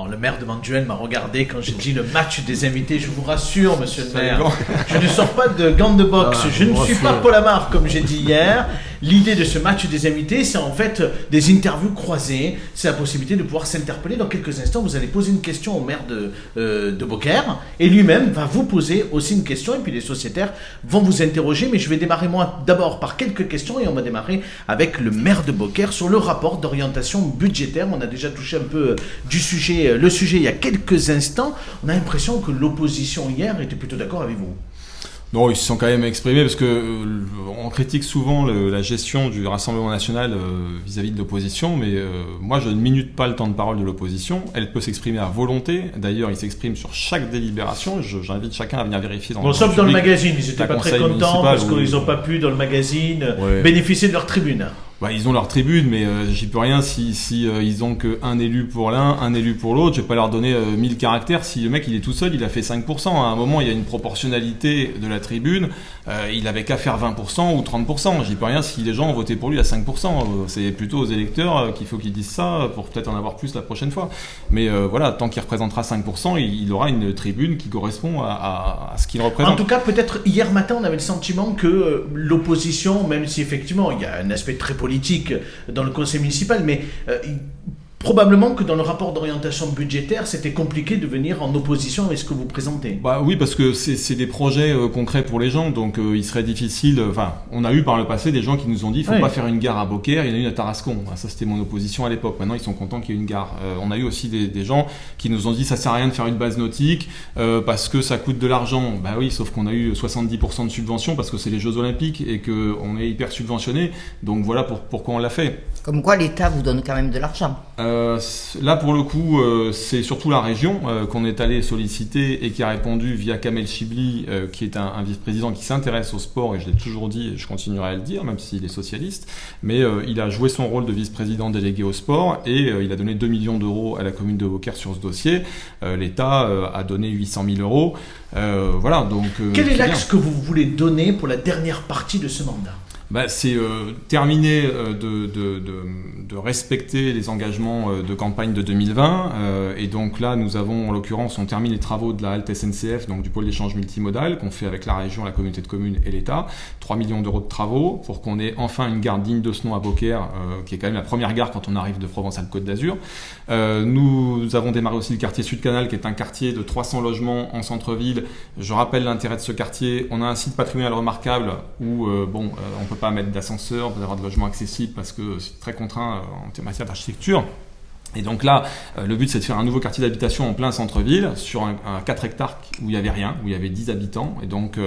le maire de Manduel m'a regardé quand j'ai dit le match des invités. Je vous rassure, monsieur le maire, je ne sors pas de gants de boxe. Je ne suis pas Paul Amar, comme j'ai dit hier. L'idée de ce match des invités, c'est en fait des interviews croisées. C'est la possibilité de pouvoir s'interpeller. Dans quelques instants, vous allez poser une question au maire de Beaucaire. Et lui-même va vous poser aussi une question. Et puis les sociétaires vont vous interroger. Mais je vais démarrer moi d'abord par quelques questions. Et on va démarrer avec le maire de Beaucaire sur le rapport d'orientation budgétaire. On a déjà touché un peu le sujet il y a quelques instants. On a l'impression que l'opposition hier était plutôt d'accord avec vous. Non, ils se sont quand même exprimés parce que on critique souvent la gestion du Rassemblement national vis-à-vis de l'opposition, mais moi je ne minute pas le temps de parole de l'opposition. Elle peut s'exprimer à volonté. D'ailleurs, ils s'expriment sur chaque délibération. J'invite chacun à venir vérifier sauf dans le magazine, ils n'étaient pas très contents parce qu'ils n'ont pas pu dans le magazine bénéficier de leur tribune. Ils ont leur tribune, mais j'y peux rien si ils ont qu'un élu pour l'un, un élu pour l'autre. Je vais pas leur donner 1000 caractères. Si le mec il est tout seul, il a fait 5%. À un moment, il y a une proportionnalité de la tribune. Il avait qu'à faire 20% ou 30%. J'y peux rien si les gens ont voté pour lui à 5%. C'est plutôt aux électeurs qu'il faut qu'ils disent ça pour peut-être en avoir plus la prochaine fois. Mais voilà, tant qu'il représentera 5%, il aura une tribune qui correspond à ce qu'il représente. En tout cas, peut-être hier matin, on avait le sentiment que l'opposition, même si effectivement il y a un aspect très politique dans le conseil municipal, mais probablement que dans le rapport d'orientation budgétaire, c'était compliqué de venir en opposition avec ce que vous présentez. Oui, parce que c'est des projets concrets pour les gens, donc il serait difficile. On a eu par le passé des gens qui nous ont dit, il faut pas faire une gare à Beaucaire, il y en a une à Tarascon. Ça, c'était mon opposition à l'époque. Maintenant, ils sont contents qu'il y ait une gare. On a eu aussi des gens qui nous ont dit, ça sert à rien de faire une base nautique parce que ça coûte de l'argent. Oui, sauf qu'on a eu 70% de subventions parce que c'est les Jeux Olympiques et que on est hyper subventionné. Donc voilà pourquoi on l'a fait. Comme quoi, l'État vous donne quand même de l'argent. Là, pour le coup, c'est surtout la région qu'on est allé solliciter et qui a répondu via Kamel Chibli, qui est un vice-président qui s'intéresse au sport, et je l'ai toujours dit et je continuerai à le dire, même s'il est socialiste, mais il a joué son rôle de vice-président délégué au sport et il a donné 2 millions d'euros à la commune de Beaucaire sur ce dossier. L'État a donné 800 000 euros. Voilà, donc... Quel est l'axe que vous voulez donner pour la dernière partie de ce mandat ? C'est terminer de respecter les engagements de campagne de 2020 et donc là nous avons en l'occurrence on termine les travaux de la halte SNCF, donc du pôle d'échange multimodal qu'on fait avec la région, la communauté de communes et l'État, 3 millions d'euros de travaux pour qu'on ait enfin une gare digne de ce nom à Beaucaire qui est quand même la première gare quand on arrive de Provence-Alpes-Côte d'Azur. Nous avons démarré aussi le quartier Sud-Canal qui est un quartier de 300 logements en centre-ville. Je rappelle l'intérêt de ce quartier, on a un site patrimonial remarquable où on peut pas mettre d'ascenseur, on peut avoir de logements accessibles parce que c'est très contraint en matière d'architecture. Et donc là, le but c'est de faire un nouveau quartier d'habitation en plein centre-ville sur un 4 hectares où il y avait rien, où il y avait 10 habitants. Et donc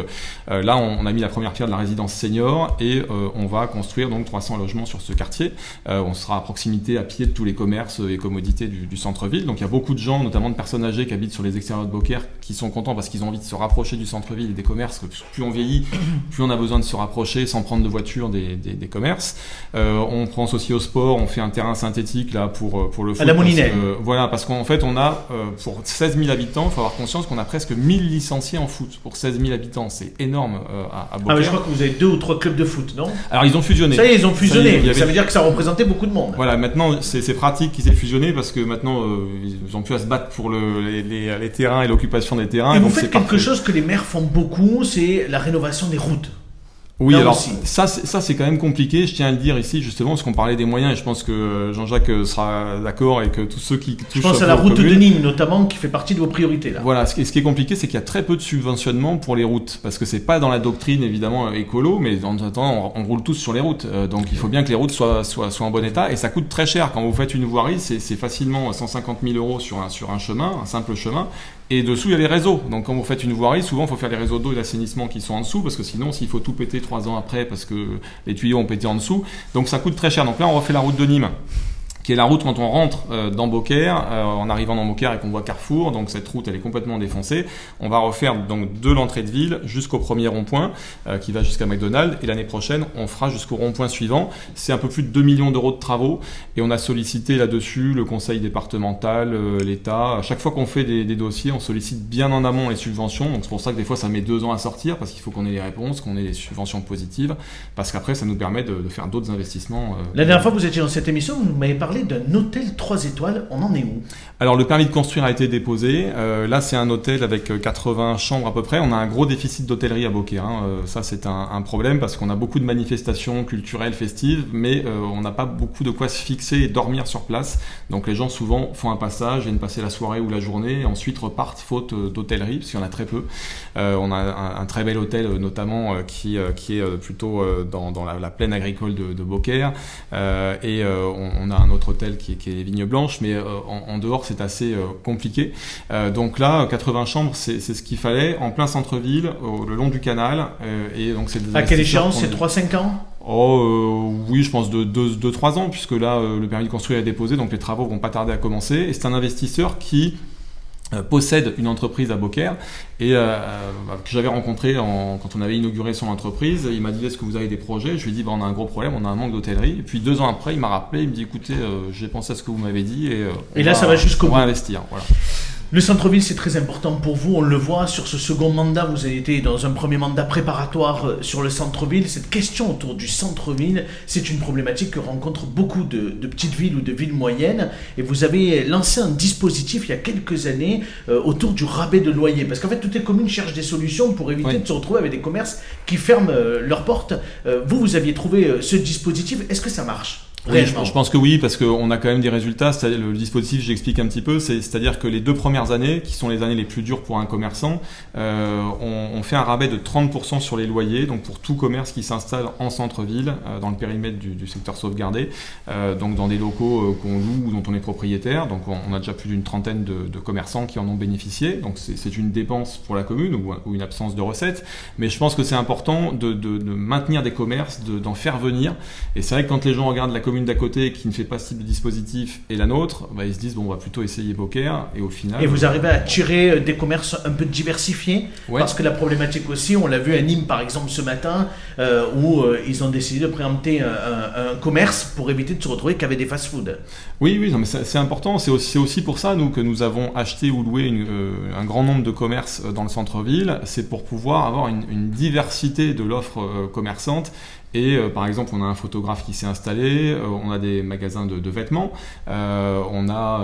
là, on a mis la première pierre de la résidence senior et on va construire donc 300 logements sur ce quartier. On sera à proximité à pied de tous les commerces et commodités du centre-ville. Donc il y a beaucoup de gens, notamment de personnes âgées qui habitent sur les extérieurs de Beaucaire, qui sont contents parce qu'ils ont envie de se rapprocher du centre-ville et des commerces. Plus on vieillit, plus on a besoin de se rapprocher sans prendre de voiture des commerces. On pense aussi au sport, on fait un terrain synthétique là pour le à la Moulinette. Voilà, parce qu'en fait, on a, pour 16 000 habitants, il faut avoir conscience qu'on a presque 1000 licenciés en foot pour 16 000 habitants. C'est énorme à Beaucaire. Mais je crois que vous avez 2 ou 3 clubs de foot, non ? Alors, ils ont fusionné. Ça y est, ils ont fusionné. Ça veut dire que ça représentait beaucoup de monde. Voilà, maintenant, c'est pratique qu'ils aient fusionné parce que maintenant, ils ont pu à se battre pour les terrains et l'occupation des terrains. Et vous faites quelque chose que les maires font beaucoup, c'est la rénovation des routes. Oui, là alors aussi. ça c'est quand même compliqué, je tiens à le dire ici justement parce qu'on parlait des moyens et je pense que Jean-Jacques sera d'accord et que tous ceux qui touchent... Je pense à la route de Nîmes notamment qui fait partie de vos priorités là. Voilà, ce qui est compliqué c'est qu'il y a très peu de subventionnement pour les routes parce que c'est pas dans la doctrine évidemment écolo mais en attendant on roule tous sur les routes donc il faut bien que les routes soient en bon état et ça coûte très cher quand vous faites une voirie, c'est facilement 150 000 euros sur un chemin, un simple chemin. Et dessous, il y a les réseaux. Donc, quand vous faites une voirie, souvent, il faut faire les réseaux d'eau et d'assainissement qui sont en dessous, parce que sinon, s'il faut tout péter 3 ans après, parce que les tuyaux ont pété en dessous, donc ça coûte très cher. Donc là, on refait la route de Nîmes, qui est la route quand on rentre dans Beaucaire, en arrivant dans Beaucaire et qu'on voit Carrefour, donc cette route elle est complètement défoncée. On va refaire donc de l'entrée de ville jusqu'au premier rond-point qui va jusqu'à McDonald's et l'année prochaine on fera jusqu'au rond-point suivant. C'est un peu plus de 2 millions d'euros de travaux et on a sollicité là-dessus le conseil départemental, l'État. À chaque fois qu'on fait des dossiers, on sollicite bien en amont les subventions, donc c'est pour ça que des fois ça met 2 ans à sortir parce qu'il faut qu'on ait les réponses, qu'on ait les subventions positives, parce qu'après ça nous permet de faire d'autres investissements. La dernière fois que vous étiez dans cette émission, vous m'avez parlé parler d'un hôtel 3 étoiles. On en est où? Alors le permis de construire a été déposé. Là c'est un hôtel avec 80 chambres à peu près. On a un gros déficit d'hôtellerie à Beaucaire. Ça c'est un problème parce qu'on a beaucoup de manifestations culturelles, festives, mais on n'a pas beaucoup de quoi se fixer et dormir sur place. Donc les gens souvent font un passage, viennent passer la soirée ou la journée et ensuite repartent faute d'hôtellerie parce qu'il y en a très peu. On a un très bel hôtel notamment qui est plutôt dans la plaine agricole de Beaucaire et on a un autre hôtel qui est les Vignes Blanches, mais en dehors c'est assez compliqué. Donc là 80 chambres c'est ce qu'il fallait en plein centre-ville le long du canal et donc c'est à quelle échéance? C'est 3-5 ans? Oui, je pense de 2-3 ans, puisque là, le permis de construire est déposé, donc les travaux vont pas tarder à commencer. Et c'est un investisseur qui possède une entreprise à Beaucaire et que j'avais rencontré quand on avait inauguré son entreprise. Il m'a dit: est-ce que vous avez des projets? Je lui ai dit: on a un gros problème, on a un manque d'hôtellerie. Et puis 2 ans après, il m'a rappelé, il me dit: écoutez, j'ai pensé à ce que vous m'avez dit et là ça va jusqu'au bout. On va investir. Voilà. Le centre-ville, c'est très important pour vous, on le voit sur ce second mandat, vous avez été dans un premier mandat préparatoire sur le centre-ville. Cette question autour du centre-ville, c'est une problématique que rencontrent beaucoup de petites villes ou de villes moyennes. Et vous avez lancé un dispositif il y a quelques années autour du rabais de loyer. Parce qu'en fait, toutes les communes cherchent des solutions pour éviter de se retrouver avec des commerces qui ferment leurs portes. Vous aviez trouvé ce dispositif, est-ce que ça marche ? Oui, je pense que oui, parce qu'on a quand même des résultats. Le dispositif, j'explique un petit peu, c'est-à-dire que les 2 premières années, qui sont les années les plus dures pour un commerçant, on fait un rabais de 30% sur les loyers, donc pour tout commerce qui s'installe en centre-ville, dans le périmètre du secteur sauvegardé, donc dans des locaux qu'on loue ou dont on est propriétaire. Donc on a déjà plus d'une trentaine de commerçants qui en ont bénéficié. Donc c'est une dépense pour la commune ou une absence de recettes, mais je pense que c'est important de maintenir des commerces, d'en faire venir. Et c'est vrai que quand les gens regardent la commune d'à côté qui ne fait pas ce type de dispositif et la nôtre, ils se disent on va plutôt essayer Beaucaire, et au final... Et vous arrivez à attirer des commerces un peu diversifiés, parce que la problématique aussi, on l'a vu à Nîmes par exemple ce matin, où ils ont décidé de préempter un commerce pour éviter de se retrouver qu'avec des fast-food. Oui, non, mais c'est important, c'est aussi pour ça que nous avons acheté ou loué un grand nombre de commerces dans le centre-ville, c'est pour pouvoir avoir une diversité de l'offre commerçante. Et par exemple, on a un photographe qui s'est installé, on a des magasins de vêtements, on a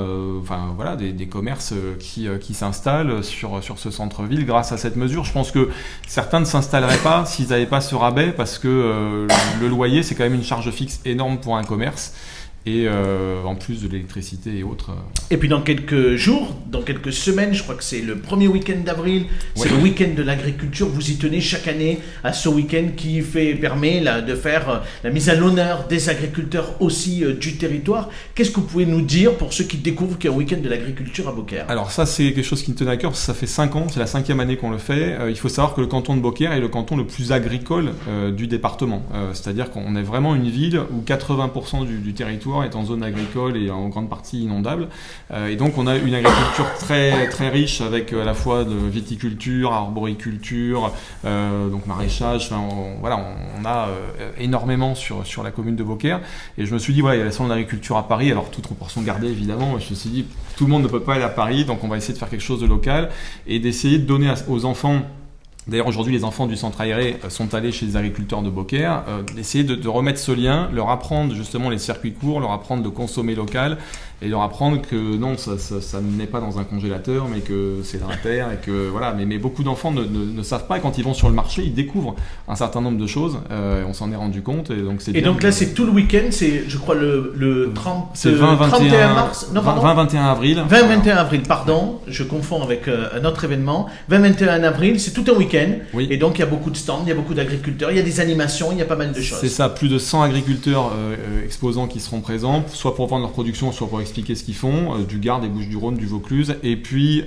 des commerces qui s'installent sur ce centre-ville grâce à cette mesure. Je pense que certains ne s'installeraient pas s'ils n'avaient pas ce rabais, parce que le loyer, c'est quand même une charge fixe énorme pour un commerce. Et en plus de l'électricité et autres. Et puis dans quelques jours, dans quelques semaines, je crois que c'est le premier week-end d'avril, c'est le week-end de l'agriculture. Vous y tenez chaque année à ce week-end qui permet de faire la mise à l'honneur des agriculteurs aussi du territoire. Qu'est-ce que vous pouvez nous dire pour ceux qui découvrent qu'il y a un week-end de l'agriculture à Beaucaire? Alors ça, c'est quelque chose qui me tenait à cœur, parce que ça fait 5 ans, c'est la 5e année qu'on le fait. Il faut savoir que le canton de Beaucaire est le canton le plus agricole du département. C'est-à-dire qu'on est vraiment une ville où 80% du territoire est en zone agricole et en grande partie inondable. Et donc on a une agriculture très, très riche, avec à la fois de viticulture, arboriculture, donc maraîchage. On a énormément sur la commune de Beaucaire. Et je me suis dit, il y a la salon d'agriculture à Paris, alors toute proportion gardée évidemment. Je me suis dit, tout le monde ne peut pas aller à Paris, donc on va essayer de faire quelque chose de local et d'essayer de donner aux enfants. D'ailleurs, aujourd'hui, les enfants du centre aéré sont allés chez les agriculteurs de Beaucaire, d'essayer de remettre ce lien, leur apprendre justement les circuits courts, leur apprendre de consommer local, et leur apprendre que non, ça n'est pas dans un congélateur, mais que c'est dans la terre, et que voilà. Mais beaucoup d'enfants ne savent pas, et quand ils vont sur le marché, ils découvrent un certain nombre de choses. On s'en est rendu compte, et donc c'est. Et donc là, c'est tout le week-end, c'est, je crois, le 30. C'est 31 mars. Non, pardon. 20-21 avril. 20-21 avril, pardon, je confonds avec un autre événement. 20-21 avril, c'est tout un week-end. Oui. Et donc il y a beaucoup de stands, il y a beaucoup d'agriculteurs, il y a des animations, il y a pas mal de choses. C'est ça, plus de 100 agriculteurs exposants qui seront présents, soit pour vendre leur production, soit pour expliquer ce qu'ils font, du Gard, des Bouches-du-Rhône, du Vaucluse, et puis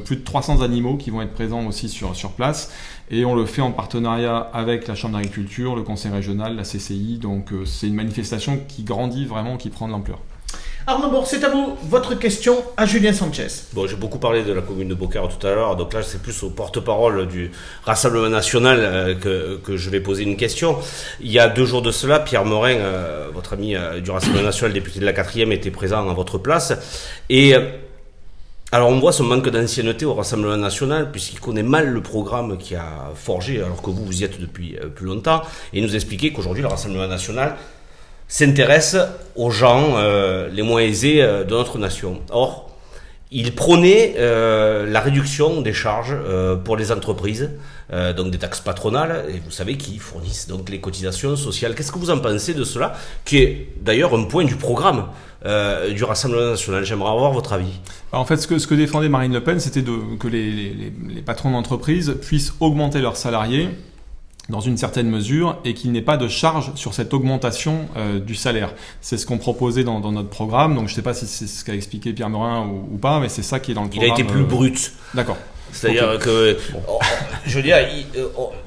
plus de 300 animaux qui vont être présents aussi sur place. Et on le fait en partenariat avec la Chambre d'agriculture, le Conseil régional, la CCI, donc c'est une manifestation qui grandit vraiment, qui prend de l'ampleur. Arnaud Bourg, c'est à vous, votre question à Julien Sanchez. Bon, j'ai beaucoup parlé de la commune de Beaucaire tout à l'heure, donc là c'est plus au porte-parole du Rassemblement National que je vais poser une question. Il y a 2 jours de cela, Pierre Morin, votre ami du Rassemblement National, député de la 4e, était présent à votre place. Et alors on voit ce manque d'ancienneté au Rassemblement National, puisqu'il connaît mal le programme qui a forgé, alors que vous y êtes depuis plus longtemps, et il nous expliquait qu'aujourd'hui le Rassemblement National, s'intéresse aux gens les moins aisés de notre nation. Or, il prônait la réduction des charges pour les entreprises, donc des taxes patronales, et vous savez, qui fournissent donc les cotisations sociales. Qu'est-ce que vous en pensez de cela, qui est d'ailleurs un point du programme du Rassemblement national? J'aimerais avoir votre avis. En fait, ce que défendait Marine Le Pen, c'était que les patrons d'entreprise puissent augmenter leurs salariés dans une certaine mesure et qu'il n'ait pas de charge sur cette augmentation du salaire. C'est ce qu'on proposait dans notre programme, donc je ne sais pas si c'est ce qu'a expliqué Pierre Meurin ou pas, mais c'est ça qui est dans le programme. Il a été plus brut. D'accord. C'est-à-dire que, je veux dire,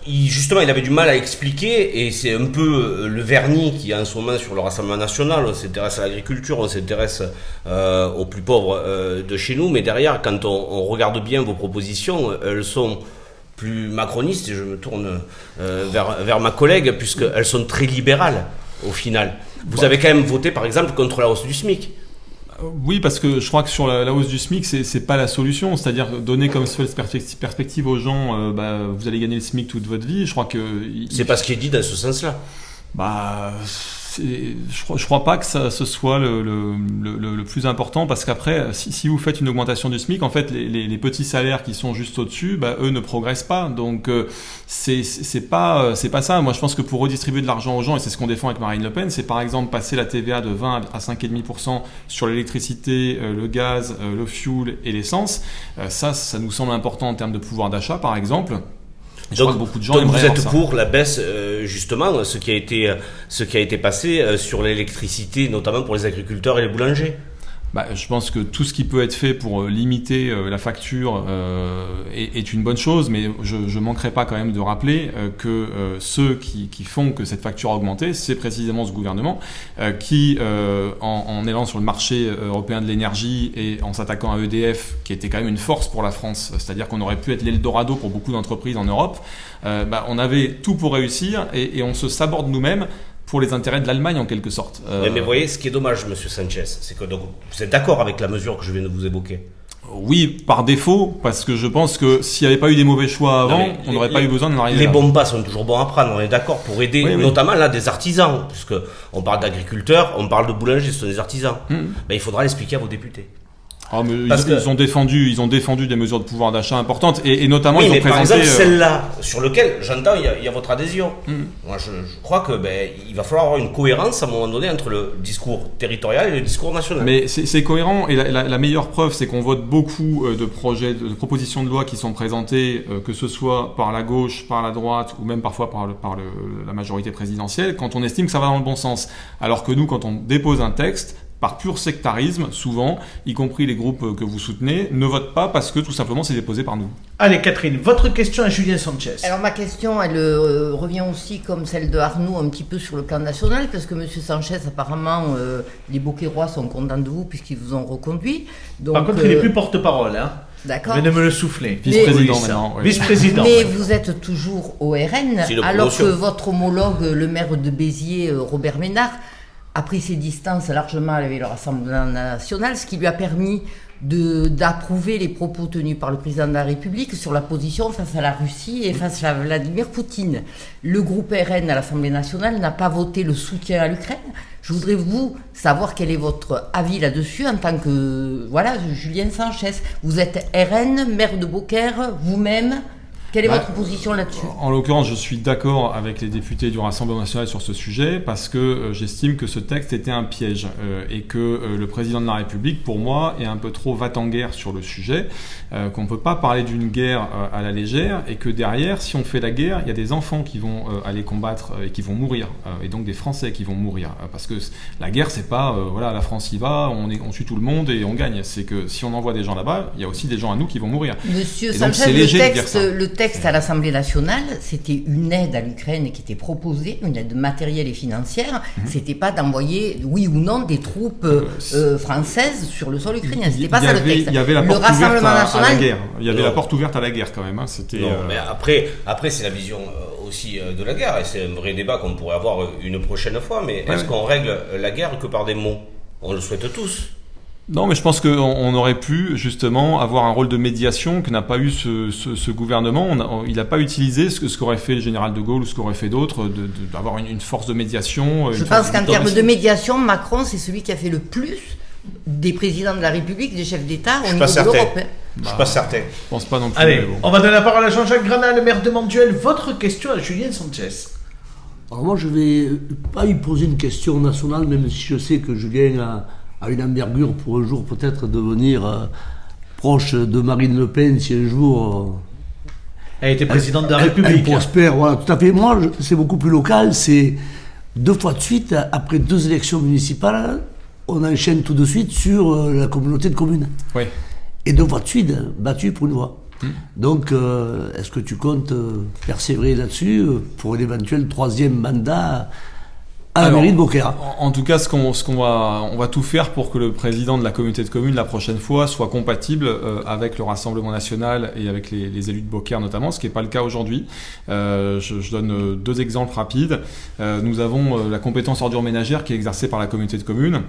justement, il avait du mal à expliquer, et c'est un peu le vernis qui est en ce moment sur le Rassemblement national. On s'intéresse à l'agriculture, on s'intéresse aux plus pauvres de chez nous, mais derrière, quand on regarde bien vos propositions, elles sont plus macronistes, et je me tourne vers ma collègue, puisqu'elles sont très libérales au final. Vous avez quand même voté, par exemple, contre la hausse du SMIC. Oui, parce que je crois que sur la hausse du SMIC, c'est pas la solution. C'est-à-dire donner comme seule perspective aux gens, vous allez gagner le SMIC toute votre vie. Je crois que c'est pas ce qui est dit dans ce sens-là. Je crois pas que ce soit le plus important, parce qu'après, si vous faites une augmentation du SMIC, en fait, les petits salaires qui sont juste au-dessus, eux ne progressent pas. Donc c'est pas ça. Moi, je pense que pour redistribuer de l'argent aux gens, et c'est ce qu'on défend avec Marine Le Pen, c'est par exemple passer la TVA de 20 à 5,5% sur l'électricité, le gaz, le fuel et l'essence. Ça nous semble important en termes de pouvoir d'achat, par exemple. Donc, beaucoup de gens donc vous êtes pour la baisse, justement, ce qui a été passé sur l'électricité, notamment pour les agriculteurs et les boulangers. Je pense que tout ce qui peut être fait pour limiter la facture est une bonne chose, mais je manquerai pas quand même de rappeler que ceux qui font que cette facture a augmenté, c'est précisément ce gouvernement qui, en allant sur le marché européen de l'énergie et en s'attaquant à EDF, qui était quand même une force pour la France, c'est-à-dire qu'on aurait pu être l'Eldorado pour beaucoup d'entreprises en Europe, on avait tout pour réussir et on se saborde nous-mêmes pour les intérêts de l'Allemagne en quelque sorte. Mais vous voyez, ce qui est dommage, Monsieur Sanchez, c'est que donc, vous êtes d'accord avec la mesure que je viens de vous évoquer? Oui, par défaut, parce que je pense que s'il n'y avait pas eu des mauvais choix avant, on n'aurait pas eu besoin d'en arriver là. Les bons pas sont toujours bons à prendre, on est d'accord, pour aider notamment là des artisans, puisque on parle d'agriculteurs, on parle de boulangers, ce sont des artisans. Il faudra l'expliquer à vos députés. Mais ils ont défendu des mesures de pouvoir d'achat importantes et notamment ils ont présenté. Par exemple, celle-là, sur lequel j'entends il y a votre adhésion. Moi, je crois que il va falloir avoir une cohérence à un moment donné entre le discours territorial et le discours national. Mais c'est cohérent, et la meilleure preuve, c'est qu'on vote beaucoup de propositions de loi qui sont présentées, que ce soit par la gauche, par la droite ou même parfois par la majorité présidentielle, quand on estime que ça va dans le bon sens. Alors que nous, quand on dépose un texte, par pur sectarisme, souvent, y compris les groupes que vous soutenez, ne votent pas parce que tout simplement c'est déposé par nous. Allez Catherine, votre question à Julien Sanchez. Alors ma question, elle revient aussi comme celle de Arnaud un petit peu sur le plan national, parce que M. Sanchez, apparemment, les Beauquairois sont contents de vous puisqu'ils vous ont reconduit. Donc, par contre, il n'est plus porte-parole, hein. D'accord. Venez me le souffler. Vice-président maintenant. Oui. Vice-président. Mais vous êtes toujours au RN, alors que votre homologue, le maire de Béziers, Robert Ménard, a pris ses distances largement avec le Rassemblement national, ce qui lui a permis d'approuver les propos tenus par le président de la République sur la position face à la Russie et face à Vladimir Poutine. Le groupe RN à l'Assemblée nationale n'a pas voté le soutien à l'Ukraine. Je voudrais savoir quel est votre avis là-dessus en tant que Julien Sanchez. Vous êtes RN, maire de Beaucaire, vous-même. Quelle est votre position là-dessus ? En l'occurrence, je suis d'accord avec les députés du Rassemblement national sur ce sujet parce que j'estime que ce texte était un piège et que le président de la République, pour moi, est un peu trop va-t-en-guerre sur le sujet, qu'on ne peut pas parler d'une guerre à la légère et que derrière, si on fait la guerre, il y a des enfants qui vont aller combattre et qui vont mourir et donc des Français qui vont mourir parce que la guerre, c'est pas la France y va, on tue tout le monde et on gagne. C'est que si on envoie des gens là-bas, il y a aussi des gens à nous qui vont mourir. Monsieur Sanchez, le texte à l'Assemblée nationale, c'était une aide à l'Ukraine qui était proposée, une aide matérielle et financière. C'était pas d'envoyer, oui ou non, des troupes françaises sur le sol ukrainien. C'était pas ça le texte. Il y avait la porte ouverte à la guerre. Il y avait la porte ouverte à la guerre quand même. C'était. Mais après c'est la vision aussi de la guerre et c'est un vrai débat qu'on pourrait avoir une prochaine fois. Mais est-ce qu'on règle la guerre que par des mots ? On le souhaite tous. Non, mais je pense qu'on aurait pu justement avoir un rôle de médiation que n'a pas eu ce gouvernement. Il n'a pas utilisé ce qu'aurait fait le général de Gaulle ou ce qu'aurait fait d'autres, d'avoir une force de médiation. Je pense qu'en termes de médiation, Macron, c'est celui qui a fait le plus des présidents de la République, des chefs d'État au niveau de l'Europe. Je suis pas certain. Je pense pas non plus. Allez, on va donner la parole à Jean-Jacques Granat, le maire de Manduel. Votre question à Julien Sanchez. Alors moi, je vais pas lui poser une question nationale, même si je sais que Julien a une envergure pour un jour peut-être devenir proche de Marine Le Pen, si un jour... elle était présidente de la République. Elle prospère, voilà, tout à fait. Moi, c'est beaucoup plus local. C'est 2 fois de suite, après 2 élections municipales, on enchaîne tout de suite sur la communauté de communes. Oui. Et 2 fois de suite, battu pour une voix. Donc, est-ce que tu comptes persévérer là-dessus pour un éventuel 3e mandat à la mairie de Beaucaire? En tout cas, on va tout faire pour que le président de la communauté de communes la prochaine fois soit compatible avec le Rassemblement national et avec les élus de Beaucaire notamment, ce qui n'est pas le cas aujourd'hui. Je donne 2 exemples rapides. Nous avons la compétence ordures ménagères qui est exercée par la communauté de communes.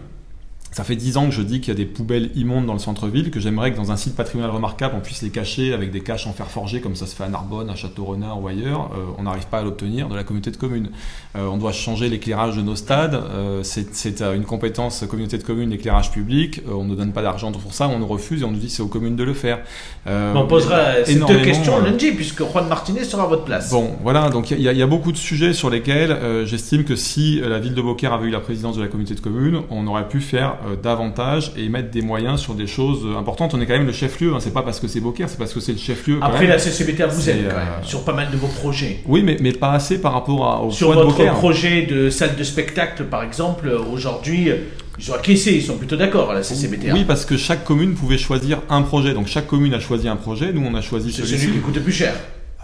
Ça fait 10 ans que je dis qu'il y a des poubelles immondes dans le centre-ville, que j'aimerais que dans un site patrimonial remarquable, on puisse les cacher avec des caches en fer forgé, comme ça se fait à Narbonne, à Château-Renard ou ailleurs. On n'arrive pas à l'obtenir de la communauté de communes. On doit changer l'éclairage de nos stades. C'est une compétence communauté de communes, l'éclairage public. On ne donne pas d'argent pour ça, on nous refuse et on nous dit que c'est aux communes de le faire. On posera ces 2 questions lundi, puisque Juan Martinez sera à votre place. Bon, voilà, donc il y a beaucoup de sujets sur lesquels j'estime que si la ville de Beaucaire avait eu la présidence de la communauté de communes, on aurait pu faire davantage et mettre des moyens sur des choses importantes. On est quand même le chef-lieu, hein. C'est pas parce que c'est Beaucaire, c'est parce que c'est le chef-lieu. Après la CCBT vous aide quand même, sur pas mal de vos projets. Oui, mais pas assez par rapport au sur votre projet de salle de spectacle, par exemple, aujourd'hui, ils ont acquiescé, ils sont plutôt d'accord à la CCBT. Oui, parce que chaque commune pouvait choisir un projet. Donc chaque commune a choisi un projet, nous on a choisi celui-ci. C'est celui qui coûte le plus cher.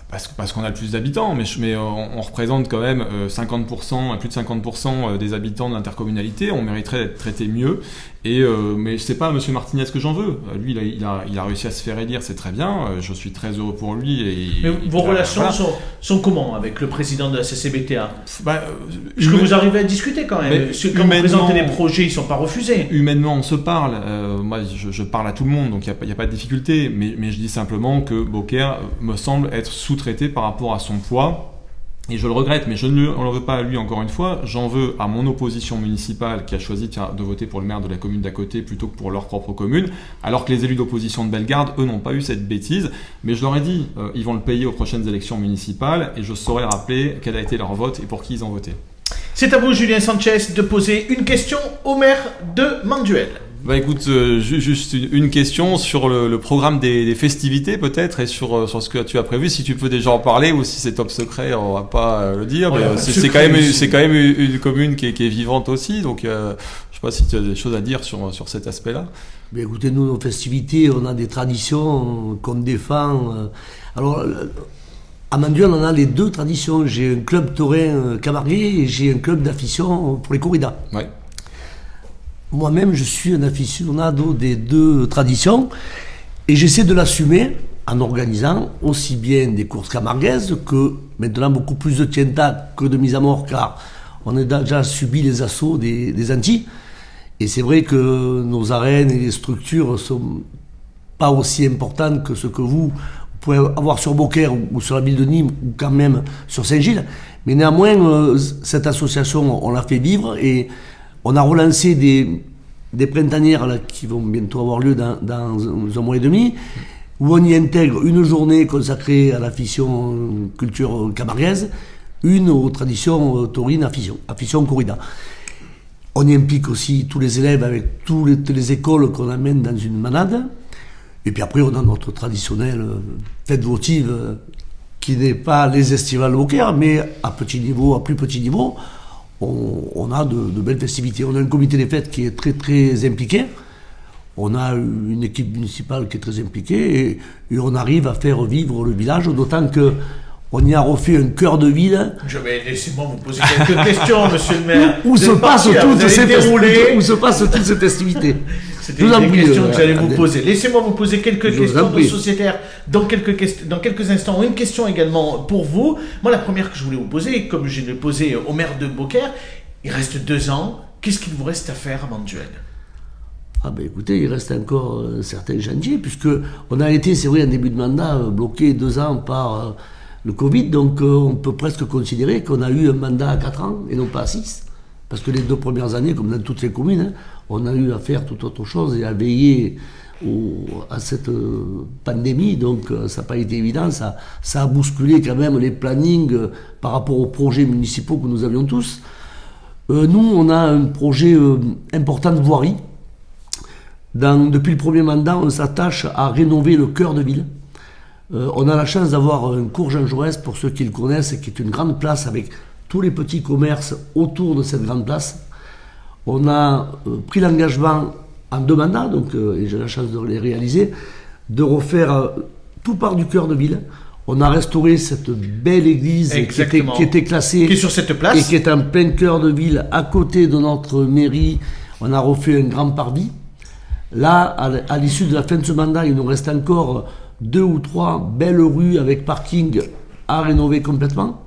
Parce qu'on a le plus d'habitants, mais on représente quand même 50%, plus de 50% des habitants de l'intercommunalité. On mériterait d'être traité mieux. Mais c'est pas Monsieur Martinez que j'en veux. Lui, il a réussi à se faire élire, c'est très bien. Je suis très heureux pour lui. Mais vos relations sont comment avec le président de la CCBTA? Est-ce que vous arrivez à discuter quand même? Quand vous présentez des projets, ils ne sont pas refusés. Humainement, on se parle. Moi, je parle à tout le monde, donc il n'y a pas de difficulté. Mais je dis simplement que Beaucaire me semble être sous-traité par rapport à son poids. Et je le regrette, mais je ne le veux pas à lui encore une fois. J'en veux à mon opposition municipale qui a choisi de voter pour le maire de la commune d'à côté plutôt que pour leur propre commune, alors que les élus d'opposition de Bellegarde, eux, n'ont pas eu cette bêtise. Mais je leur ai dit, ils vont le payer aux prochaines élections municipales et je saurai rappeler quel a été leur vote et pour qui ils ont voté. C'est à vous, Julien Sanchez, de poser une question au maire de Manduel. Écoute, juste une question sur le programme des festivités peut-être et sur ce que tu as prévu, si tu peux déjà en parler ou si c'est top secret, on va pas le dire. Mais c'est quand même une commune qui est vivante aussi, donc je sais pas si tu as des choses à dire sur cet aspect-là. Mais écoutez, nous, nos festivités, on a des traditions qu'on défend. Alors, à Manduel, on a les 2 traditions. J'ai un club taurin camarguais et j'ai un club d'affection pour les corridas. Ouais. Moi-même, je suis un aficionado des 2 traditions et j'essaie de l'assumer en organisant aussi bien des courses camarguaises que maintenant beaucoup plus de tienta que de mise à mort, car on a déjà subi les assauts des Antilles. Et c'est vrai que nos arènes et les structures sont pas aussi importantes que ce que vous pouvez avoir sur Beaucaire ou sur la ville de Nîmes ou quand même sur Saint-Gilles. Mais néanmoins, cette association, on l'a fait vivre et on a relancé des printanières là, qui vont bientôt avoir lieu dans un mois et demi, où on y intègre une journée consacrée à l'affection culture camarguaise, une aux traditions taurines, affection corrida. On y implique aussi tous les élèves avec toutes les écoles qu'on amène dans une manade. Et puis après, on a notre traditionnelle fête votive qui n'est pas les estivales Beaucaire, mais à plus petit niveau, on a de belles festivités. On a un comité des fêtes qui est très très impliqué. On a une équipe municipale qui est très impliquée et on arrive à faire vivre le village, d'autant que on y a refait un cœur de ville. Laissez-moi vous poser quelques questions, monsieur le maire. Où se passent toutes ces festivités? C'était une question que j'allais vous poser. Laissez-moi vous poser quelques questions de sociétaires dans quelques instants. Une question également pour vous. Moi, la première que je voulais vous poser, comme je l'ai posée au maire de Beaucaire, il reste 2 ans. Qu'est-ce qu'il vous reste à faire à Manduel? Écoutez, il reste encore certains chantiers, puisqu'on a été, c'est vrai, en début de mandat, bloqué 2 ans par le Covid, donc on peut presque considérer qu'on a eu un mandat à 4 ans et non pas à 6. Parce que les 2 premières années, comme dans toutes les communes, on a eu à faire toute autre chose et à veiller à cette pandémie, donc ça n'a pas été évident, ça a bousculé quand même les plannings par rapport aux projets municipaux que nous avions tous. Nous, on a un projet important de voirie. Depuis le premier mandat, on s'attache à rénover le cœur de ville. On a la chance d'avoir un cours Jean Jaurès, pour ceux qui le connaissent, qui est une grande place avec tous les petits commerces autour de cette grande place. On a pris l'engagement en 2 mandats, et j'ai la chance de les réaliser, de refaire tout part du cœur de ville. On a restauré cette belle église qui était classée, qui est sur cette place et qui est en plein cœur de ville, à côté de notre mairie. On a refait un grand parvis. Là, à l'issue de la fin de ce mandat, il nous reste encore 2 ou 3 belles rues avec parking à rénover complètement.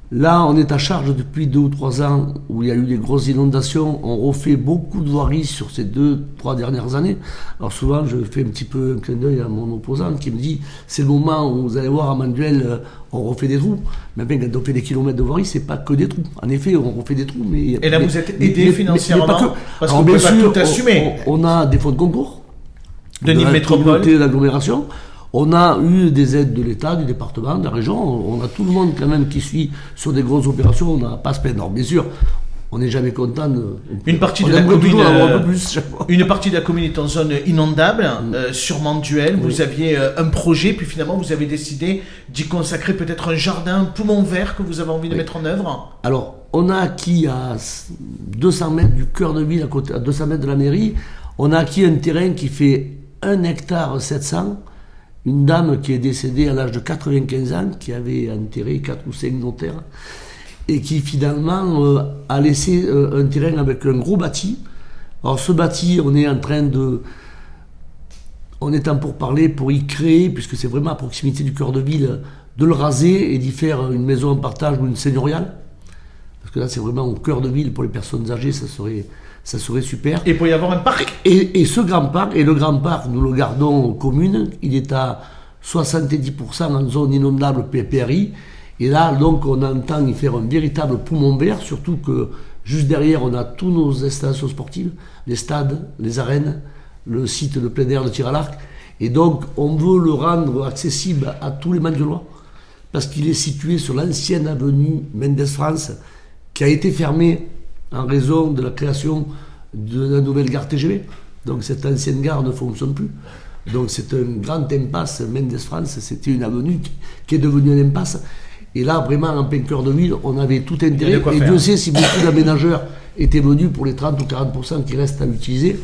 Là, on est à charge depuis 2 ou 3 ans où il y a eu des grosses inondations. On refait beaucoup de voiries sur ces 2-3 dernières années. Alors souvent, je fais un petit peu un clin d'œil à mon opposant qui me dit c'est le moment où vous allez voir à Manduel, on refait des trous. Mais bien, quand on fait des kilomètres de voiries, c'est pas que des trous. En effet, on refait des trous. Et là, vous êtes aidé financièrement parce que vous ne pouvez pas tout assumer. On a des fonds de concours de Nîmes Métropole, de l'agglomération. On a eu des aides de l'État, du département, de la région. On a tout le monde quand même qui suit sur des grosses opérations. On n'a pas à se plaindre. Bien sûr, on n'est jamais content. Une partie de la commune est en zone inondable, sur Manduel. Oui. Vous aviez un projet, puis finalement vous avez décidé d'y consacrer peut-être un jardin, un poumon vert que vous avez envie de mettre en œuvre. Alors, on a acquis à 200 mètres du cœur de ville, à 200 mètres de la mairie, on a acquis un terrain qui fait 1 hectare 700. Une dame qui est décédée à l'âge de 95 ans, qui avait enterré 4 ou 5 notaires, et qui finalement a laissé un terrain avec un gros bâti. Alors ce bâti, on est en pourparlers pour y créer, puisque c'est vraiment à proximité du cœur de ville, de le raser et d'y faire une maison en partage ou une seigneuriale. Parce que là, c'est vraiment au cœur de ville pour les personnes âgées, ça serait super. Et pour y avoir un parc. Et ce grand parc, le grand parc, nous le gardons commune, il est à 70% en zone inondable PPRI. Et là, donc, on entend y faire un véritable poumon vert, surtout que juste derrière, on a tous nos installations sportives, les stades, les arènes, le site de plein air de tir à l'arc. Et donc, on veut le rendre accessible à tous les Manduelois, parce qu'il est situé sur l'ancienne avenue Mendès-France, qui a été fermée en raison de la création de la nouvelle gare TGV. Donc cette ancienne gare ne fonctionne plus. Donc c'est un grand impasse. Mendès-France, c'était une avenue qui est devenue une impasse. Et là, vraiment, en plein cœur de ville, on avait tout intérêt. Et Dieu sait si beaucoup d'aménageurs étaient venus pour les 30 ou 40% qui restent à utiliser.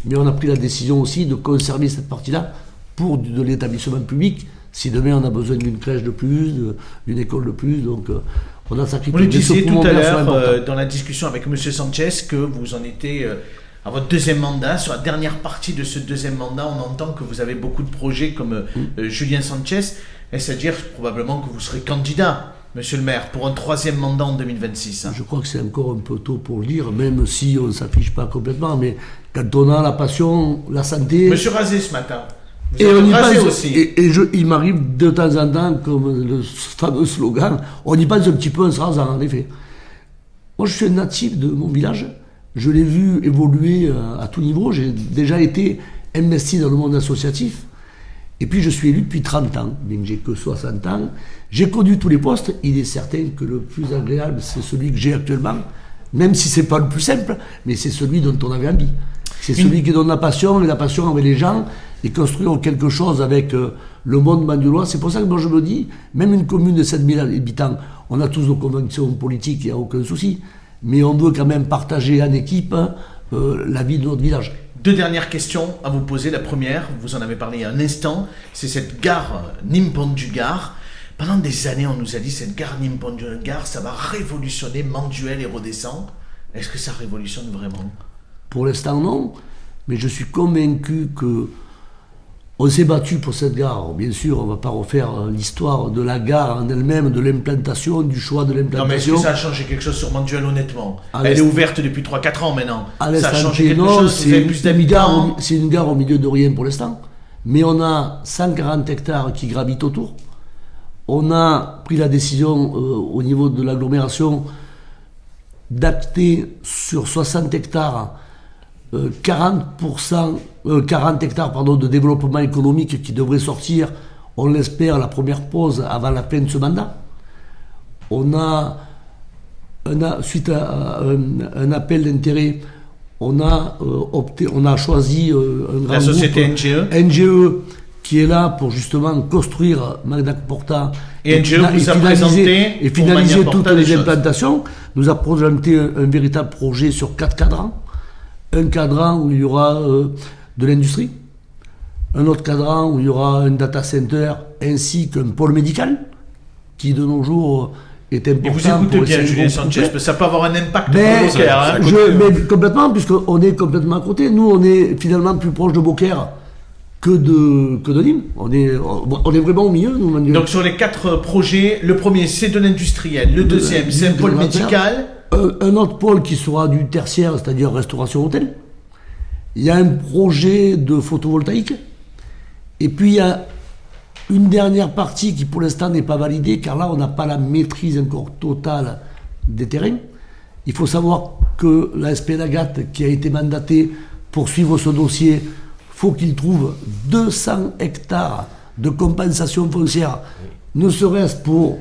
Mais on a pris la décision aussi de conserver cette partie-là pour de l'établissement public. Si demain on a besoin d'une crèche de plus, d'une école de plus, donc on a sacrifié. Vous le disiez tout à l'heure dans la discussion avec M. Sanchez que vous en étiez à votre 2e mandat. Sur la dernière partie de ce 2e mandat, on entend que vous avez beaucoup de projets comme Julien Sanchez. Est-ce à dire probablement que vous serez candidat, Monsieur le maire, pour un 3e mandat en 2026 Je crois que c'est encore un peu tôt pour le dire, même si on ne s'affiche pas complètement. Mais quand on a la passion, la santé... Monsieur Razé ce matin. Et on y passe aussi. Il m'arrive de temps en temps, comme le fameux slogan, on y passe un petit peu en se rasant, en effet. Moi, je suis un natif de mon village. Je l'ai vu évoluer à tout niveau. J'ai déjà été investi dans le monde associatif. Et puis, je suis élu depuis 30 ans, bien que j'ai que 60 ans. J'ai connu tous les postes. Il est certain que le plus agréable, c'est celui que j'ai actuellement, même si ce n'est pas le plus simple, mais c'est celui dont on avait envie. C'est celui qui donne la passion, et la passion avec les gens, et construire quelque chose avec le monde manduelois. C'est pour ça que moi je me dis, même une commune de 7000 habitants, on a tous nos convictions politiques, il n'y a aucun souci, mais on veut quand même partager en équipe la vie de notre village. 2 dernières questions à vous poser. La première, vous en avez parlé il y a un instant, c'est cette gare Nîmes-Pont-du-Gard. Pendant des années, on nous a dit cette gare Nîmes-Pont-du-Gard, ça va révolutionner Manduel et Rodessant. Est-ce que ça révolutionne vraiment ? Pour l'instant, non, mais je suis convaincu qu'on On s'est battu pour cette gare. Bien sûr, on ne va pas refaire l'histoire de la gare en elle-même, de l'implantation, du choix de l'implantation. Non, mais est-ce que ça a changé quelque chose sur Manduel, honnêtement? Elle est ouverte depuis 3-4 ans maintenant. Ça a changé quelque chose? Vous avez plus d'habitants? C'est une gare au milieu de rien pour l'instant. Mais on a 140 hectares qui gravitent autour. On a pris la décision au niveau de l'agglomération d'acter sur 60 hectares 40 hectares de développement économique qui devraient sortir, on l'espère, la première pause avant la fin de ce mandat. On a suite à un appel d'intérêt, on a choisi un grand la société NGE qui est là pour justement construire Magnac Porta et finaliser toutes les implantations. Nous a présenté un véritable projet sur 4 cadrans. Un cadran où il y aura de l'industrie, un autre cadran où il y aura un data center ainsi qu'un pôle médical qui de nos jours est important. Et vous écoutez bien Julien Sanchez, parce que ça peut avoir un impact mais complètement, puisqu'on est complètement à côté. Nous, on est finalement plus proche de Beaucaire que de Nîmes. On est vraiment au milieu, nous, Manuel. Donc sur les 4 projets, le premier c'est de l'industriel, le deuxième c'est un pôle médical. Un autre pôle qui sera du tertiaire, c'est-à-dire restauration hôtel. Il y a un projet de photovoltaïque. Et puis il y a une dernière partie qui pour l'instant n'est pas validée, car là on n'a pas la maîtrise encore totale des terrains. Il faut savoir que la SP Nagate, qui a été mandatée pour suivre ce dossier, faut qu'il trouve 200 hectares de compensation foncière, ne serait-ce pour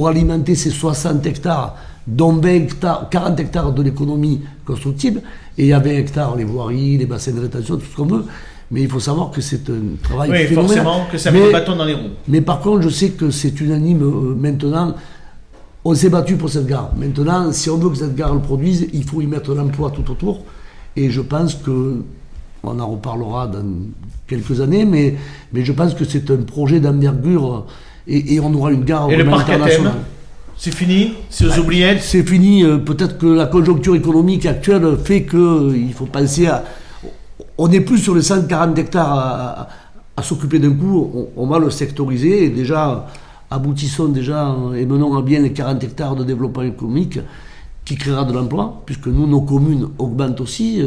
alimenter ces 60 hectares, dont 20 hectares, 40 hectares de l'économie constructible, et il y a 20 hectares les voiries, les bassins de rétention, tout ce qu'on veut. Mais il faut savoir que c'est un travail phénoménal. Forcément que ça met le bâton dans les roues. Mais par contre, je sais que c'est unanime maintenant. On s'est battu pour cette gare. Maintenant, si on veut que cette gare le produise, il faut y mettre l'emploi tout autour. Et je pense que, on en reparlera dans quelques années, mais je pense que c'est un projet d'envergure et on aura une gare internationale. C'est fini? C'est aux oubliettes? C'est fini. Peut-être que la conjoncture économique actuelle fait qu'il faut penser à... On n'est plus sur les 140 hectares à s'occuper d'un coup. On va le sectoriser et déjà, aboutissons déjà et menons à bien les 40 hectares de développement économique qui créera de l'emploi, puisque nous, nos communes augmentent aussi.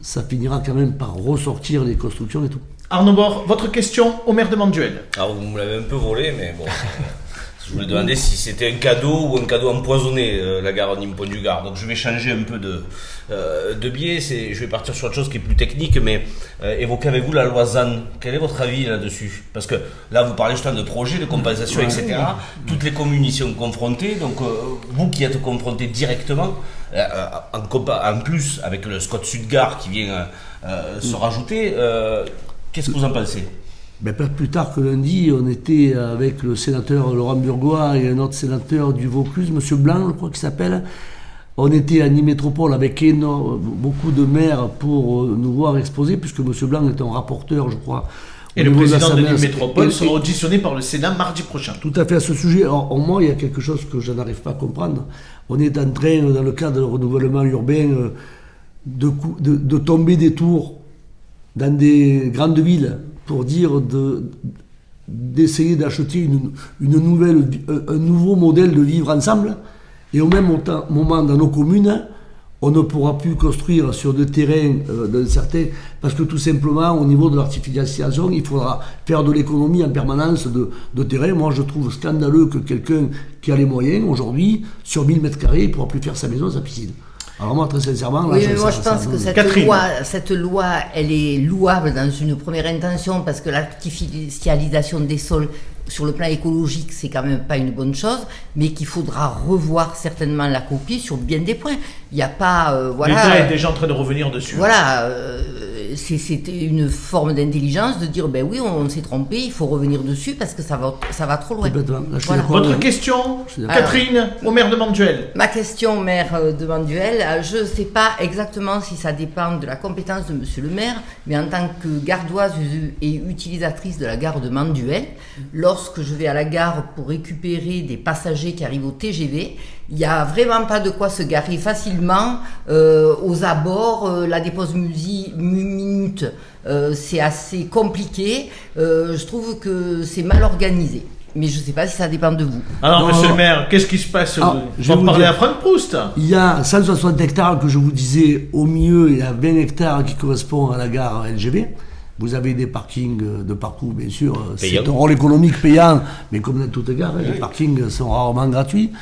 Ça finira quand même par ressortir les constructions et tout. Arnaud Bord, votre question au maire de Manduel. Alors vous me l'avez un peu volé, mais bon... Je voulais demander si c'était un cadeau ou un cadeau empoisonné, la gare Nîmes-Pont-du-Gard. Donc je vais changer un peu de biais. Je vais partir sur autre chose qui est plus technique, mais évoquer avec vous la loi ZAN. Quel est votre avis là-dessus? Parce que là, vous parlez justement de projets, de compensation, etc. Toutes les communes y sont confrontées. Donc vous qui êtes confrontés directement, en plus avec le Scott Sud-Gare qui vient se rajouter, qu'est-ce que vous en pensez? Pas plus tard que lundi, on était avec le sénateur Laurent Burgois et un autre sénateur du Vaucluse, M. Blanc, je crois qu'il s'appelle. On était à Nîmes Métropole avec beaucoup de maires pour nous voir exposer, puisque M. Blanc est un rapporteur, je crois. Et le président de Nîmes Métropole sera auditionné par le Sénat mardi prochain. Tout à fait à ce sujet. Alors, moi, il y a quelque chose que je n'arrive pas à comprendre. On est en train, dans le cadre du renouvellement urbain, de tomber des tours dans des grandes villes pour dire d'essayer d'acheter un nouveau modèle de vivre ensemble, et au même moment dans nos communes, on ne pourra plus construire sur des terrains certains, parce que tout simplement au niveau de l'artificialisation, il faudra faire de l'économie en permanence de terrain. Moi je trouve scandaleux que quelqu'un qui a les moyens aujourd'hui, sur 1000 m², il ne pourra plus faire sa maison, sa piscine. Alors moi, très sincèrement... Là, moi je pense que cette loi, elle est louable dans une première intention, parce que l'artificialisation des sols, sur le plan écologique, c'est quand même pas une bonne chose, mais qu'il faudra revoir certainement la copie sur bien des points. Il n'y a pas... L'État est déjà en train de revenir dessus. Voilà, c'était une forme d'intelligence de dire, oui, on s'est trompé, il faut revenir dessus, parce que ça va trop loin. Voilà. Votre question, Catherine, au maire de Manduel. Ma question, maire de Manduel, je ne sais pas exactement si ça dépend de la compétence de monsieur le maire, mais en tant que gardoise et utilisatrice de la gare de Manduel, lorsque je vais à la gare pour récupérer des passagers qui arrivent au TGV, Il n'y a vraiment pas de quoi se garer facilement aux abords. La dépose minute, c'est assez compliqué. Je trouve que c'est mal organisé. Mais je ne sais pas si ça dépend de vous. Alors, monsieur le maire, qu'est-ce qui se passe? Je vais parler à Franck Proust. Il y a 160 hectares que je vous disais. Au milieu, il y a 20 hectares qui correspondent à la gare LGV. Vous avez des parkings de parcours, bien sûr. C'est un rôle économique payant, mais comme dans toute gare, les parkings sont rarement gratuits.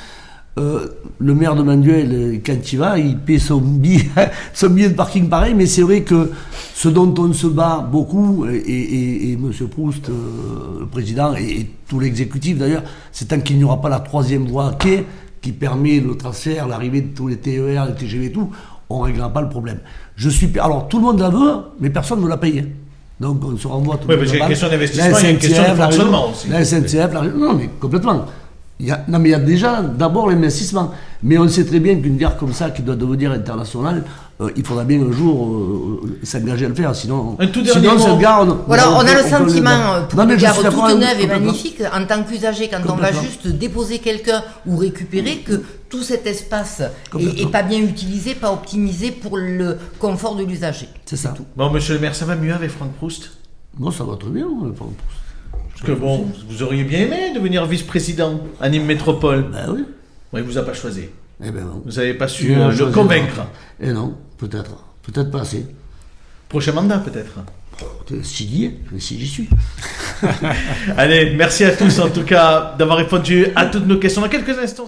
Le maire de Manduel, quand il va, il paie son billet de parking pareil, mais c'est vrai que ce dont on se bat beaucoup, et M. Proust, le président, et tout l'exécutif d'ailleurs, c'est tant qu'il n'y aura pas la troisième voie quai qui permet le transfert, l'arrivée de tous les TER, les TGV et tout, on ne réglera pas le problème. Alors tout le monde la veut, mais personne ne l'a payé. Donc on se renvoie tout le monde. Oui, parce qu'il y a une question d'investissement, il y a une question de fonctionnement aussi. La SNCF, non mais complètement. Il y a déjà d'abord l'investissement. Mais on sait très bien qu'une gare comme ça, qui doit devenir internationale, il faudra bien un jour s'engager à le faire. Sinon cette gare... Voilà, on a le sentiment, pour une gare toute neuve et magnifique, en tant qu'usager, quand on va juste déposer quelqu'un ou récupérer, que tout cet espace est pas bien utilisé, pas optimisé pour le confort de l'usager. C'est ça. Tout. Bon, monsieur le maire, ça va mieux avec Franck Proust? Non, ça va très bien, Franck Proust. Parce que bon, vous auriez bien aimé devenir vice-président à Nîmes Métropole. Ben oui. Mais il vous a pas choisi. Eh ben non. Vous n'avez pas su le convaincre. Eh non, peut-être pas assez. Prochain mandat peut-être. Si j'y suis. Allez, merci à tous en tout cas d'avoir répondu à toutes nos questions. Dans quelques instants.